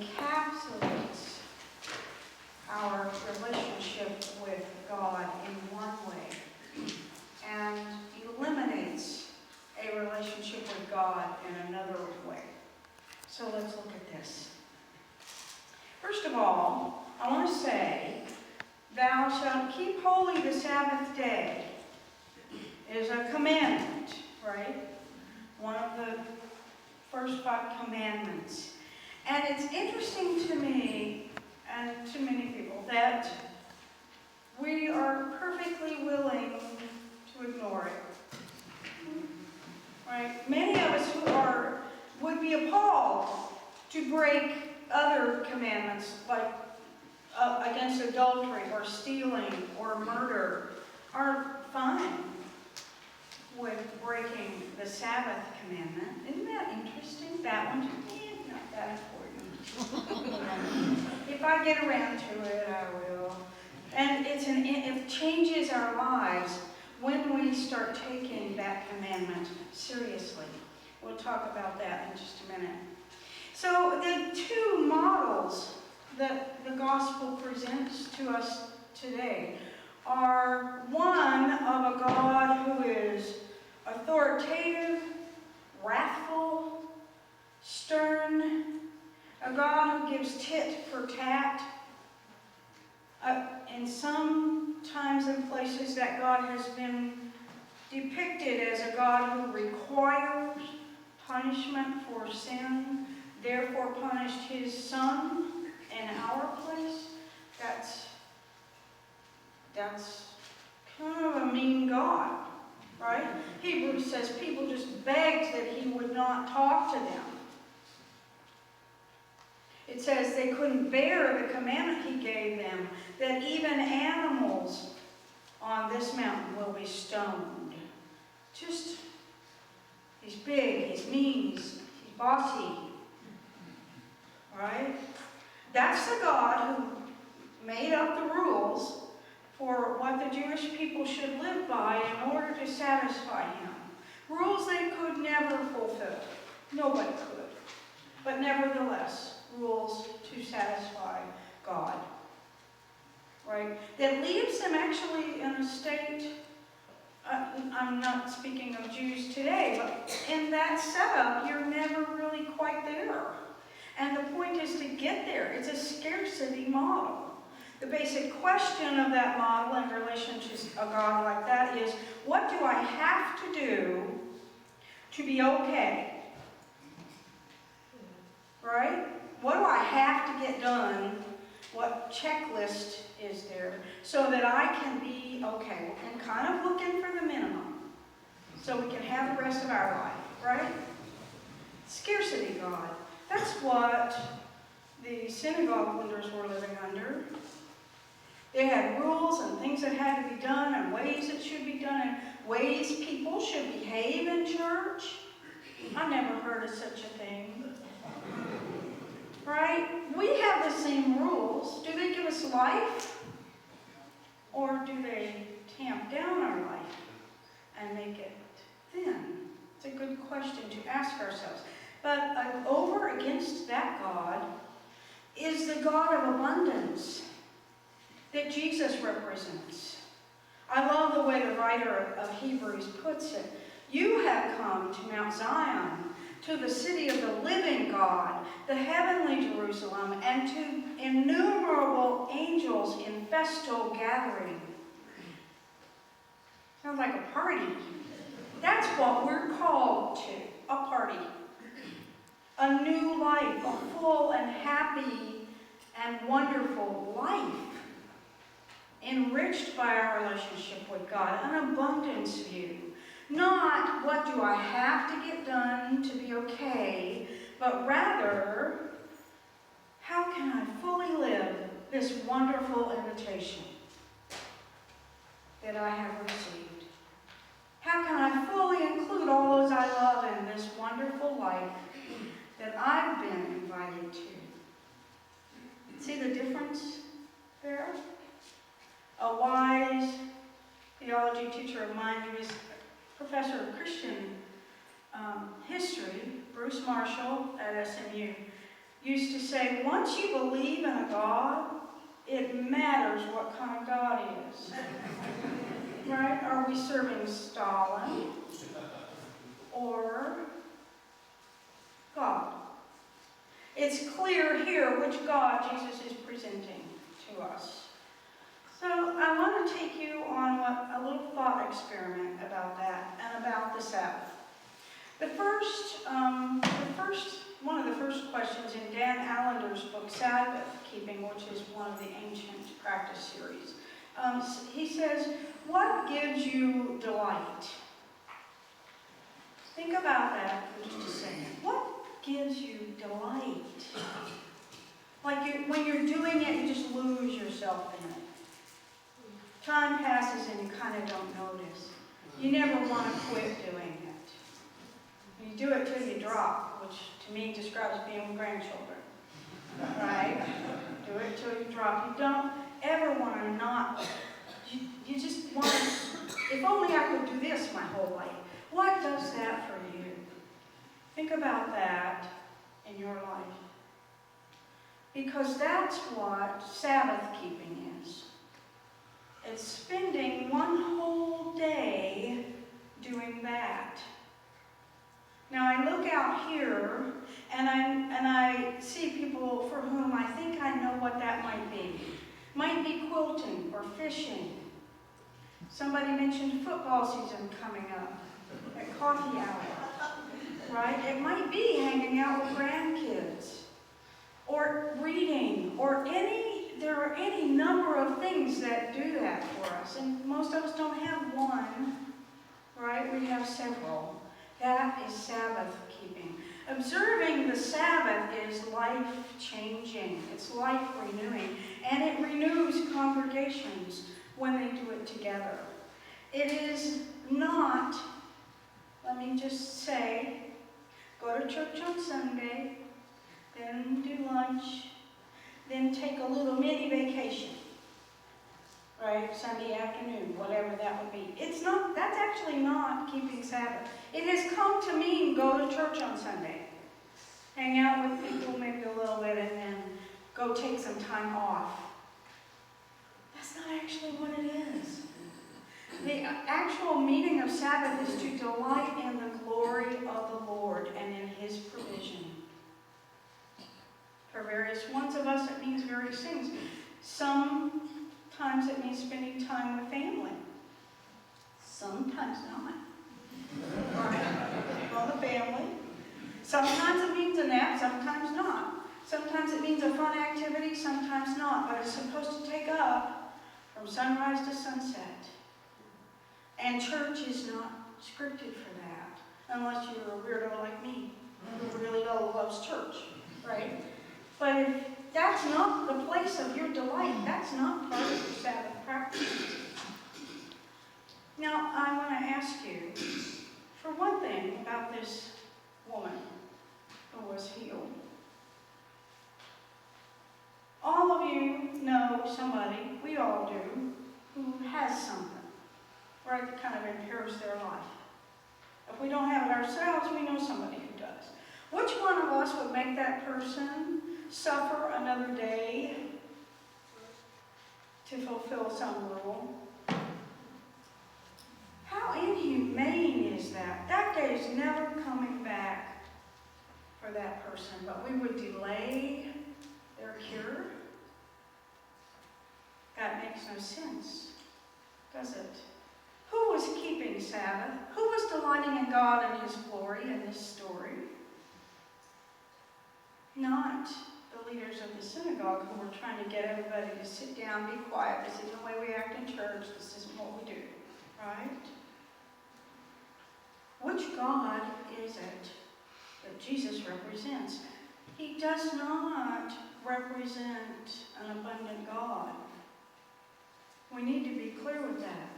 encapsulates our relationship with God in one way and eliminates a relationship with God in another way. So let's look at this. First of all, I want to say, thou shalt keep holy the Sabbath day is a commandment, right? One of the first 5 commandments. And it's interesting to me, and to many people, that we are perfectly willing to ignore it. Right? Many of us would be appalled to break other commandments, like against adultery or stealing or murder, are fine with breaking the Sabbath commandment. Isn't that interesting? That one, not that important. If I get around to it, I will. And it changes our lives when we start taking that commandment seriously. We'll talk about that in just a minute. So the 2 models that the gospel presents to us today are one of a God who is authoritative, wrathful, stern, a God who gives tit for tat. In some times and places that God has been depicted as a God who requires punishment for sin, therefore punished his Son in our place. That's kind of a mean God, right? Hebrews says people just begged that he would not talk to them. It says they couldn't bear the commandment he gave them, that even animals on this mountain will be stoned. Just, he's big, he's mean, he's bossy. Right? That's the God who made up the rules for what the Jewish people should live by in order to satisfy him. Rules they could never fulfill. Nobody could. But nevertheless, rules to satisfy God. Right? That leaves them actually in a state, I'm not speaking of Jews today, but in that setup, you're never really quite there. And the point is to get there. It's a scarcity model. The basic question of that model in relation to a God like that is, what do I have to do to be okay? Right? What do I have to get done? What checklist is there so that I can be okay? And kind of looking for the minimum so we can have the rest of our life, right? Scarcity God. That's what the synagogue leaders were living under. They had rules and things that had to be done and ways it should be done and ways people should behave in church. I've never heard of such a thing. Right? We have the same rules. Do they give us life? Or do they tamp down our life and make it thin? It's a good question to ask ourselves. But over against that God is the God of abundance that Jesus represents. I love the way the writer of Hebrews puts it. You have come to Mount Zion, to the city of the living God, the heavenly Jerusalem, and to innumerable angels in festal gathering. Sounds like a party. That's what we're called to, a party. A new life, a full and happy and wonderful life, enriched by our relationship with God, an abundance view. Not what do I have to get done to be okay, but rather, how can I fully live this wonderful invitation that I have received? How can I fully include all those I love in this wonderful life that I've been invited to? See the difference there? A wise theology teacher of mine, who was professor of Christian history, Bruce Marshall at SMU, used to say, once you believe in a God, it matters what kind of God is. Right? Are we serving Stalin or God? It's clear here which God Jesus is presenting to us. So I want to take you on a little thought experiment about that and about the Sabbath. One of the first questions in Dan Allender's book, Sabbath Keeping, which is one of the ancient practice series, he says, what gives you delight? Think about that for just a second. What gives you delight? Like when you're doing it, you just lose yourself in it. Time passes and you kind of don't notice. You never want to quit doing it. You do it till you drop, which to me describes being with grandchildren. Right? Do it till you drop. You don't ever want to not. You just want to, if only I could do this my whole life. What does that for you? Think about that in your life. Because that's what Sabbath keeping is. It's spending one whole day doing that. Now I look out here and I see people for whom I think I know what that might be. Might be quilting or fishing. Somebody mentioned football season coming up at coffee hour, right? It might be hanging out with grandkids or reading or there are any number of things that do that for us. And most of us don't have one, right? We have several. That is Sabbath keeping. Observing the Sabbath is life-changing. It's life-renewing. And it renews congregations when they do it together. It is not, let me just say, go to church on Sunday, then do lunch, then take a little mini vacation. Right? Sunday afternoon, whatever that would be. That's actually not keeping Sabbath. It has come to mean go to church on Sunday. Hang out with people maybe a little bit and then go take some time off. That's not actually what it is. The actual meaning of Sabbath is to delight in the glory of the Lord and in His provision. For various ones of us, it means various things. Sometimes it means spending time with family. Sometimes not. Right? Well, the family. Sometimes it means a nap, sometimes not. Sometimes it means a fun activity, sometimes not. But it's supposed to take up from sunrise to sunset. And church is not scripted for that, unless you're a weirdo like me, who really loves church, right? But if that's not the place of your delight, that's not part of your Sabbath practice. Now, I want to ask you, for one thing, about this woman who was healed. All of you know somebody, we all do, who has something, right, that kind of impairs their life. If we don't have it ourselves, we know somebody who does. Which one of us would make that person suffer another day to fulfill some rule? How inhumane is that? That day is never coming back for that person, but we would delay their cure? That makes no sense, does it? Who was keeping Sabbath? Who was delighting in God and His glory in this story? Not the leaders of the synagogue who were trying to get everybody to sit down, be quiet. This isn't the way we act in church. This isn't what we do. Right? Which God is it that Jesus represents? He does not represent an abundant God. We need to be clear with that.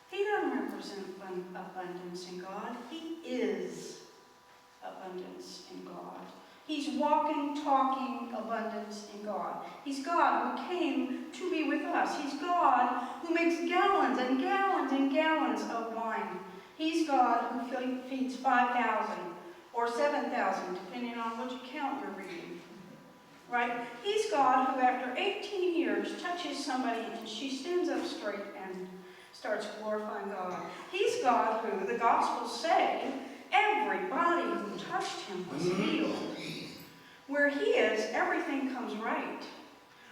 He doesn't represent abundance in God. He is abundance in God. He's walking, talking abundance in God. He's God who came to be with us. He's God who makes gallons and gallons and gallons of wine. He's God who feeds 5,000 or 7,000, depending on which account you're reading. right? He's God who, after 18 years, touches somebody and she stands up straight and starts glorifying God. He's God who, the Gospels say, everybody who touched him was healed. Where he is, everything comes right.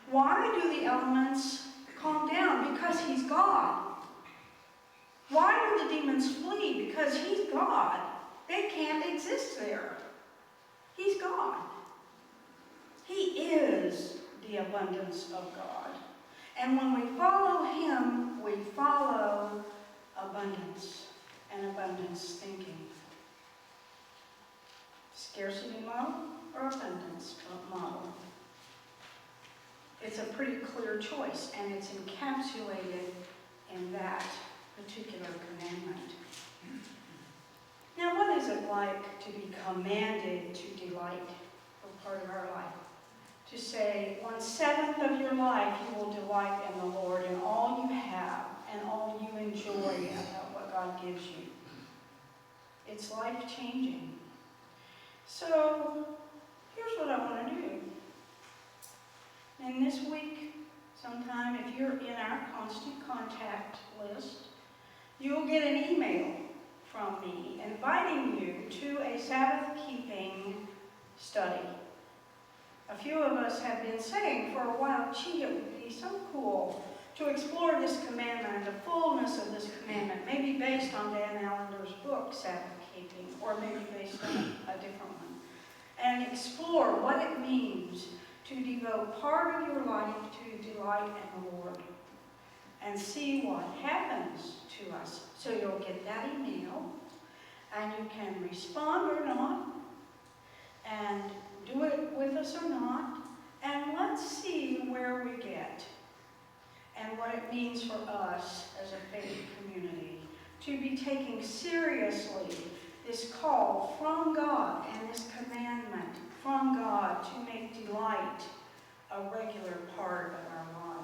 Why do the elements calm down? Because he's God. Why do the demons flee? Because he's God. They can't exist there. He's God. He is the abundance of God. And when we follow him, we follow abundance and abundance thinking. Scarcity model or abundance model? It's a pretty clear choice, and it's encapsulated in that particular commandment. Now, what is it like to be commanded to delight for part of our life? To say, 1/7 of your life you will delight in the Lord in all you have and all you enjoy about what God gives you. It's life-changing. So, here's what I want to do. And this week, sometime, if you're in our constant contact list, you'll get an email from me inviting you to a Sabbath-keeping study. A few of us have been saying for a while, gee, it would be so cool to explore this commandment, the fullness of this commandment, maybe based on Dan Allender's book, Sabbath-keeping, or maybe based on a different one, and explore what it means to devote part of your life to delight in the Lord, and see what happens to us. So you'll get that email, and you can respond or not, and do it with us or not, and let's see where we get, and what it means for us as a faith community to be taking seriously this call from God and this commandment from God to make delight a regular part of our lives.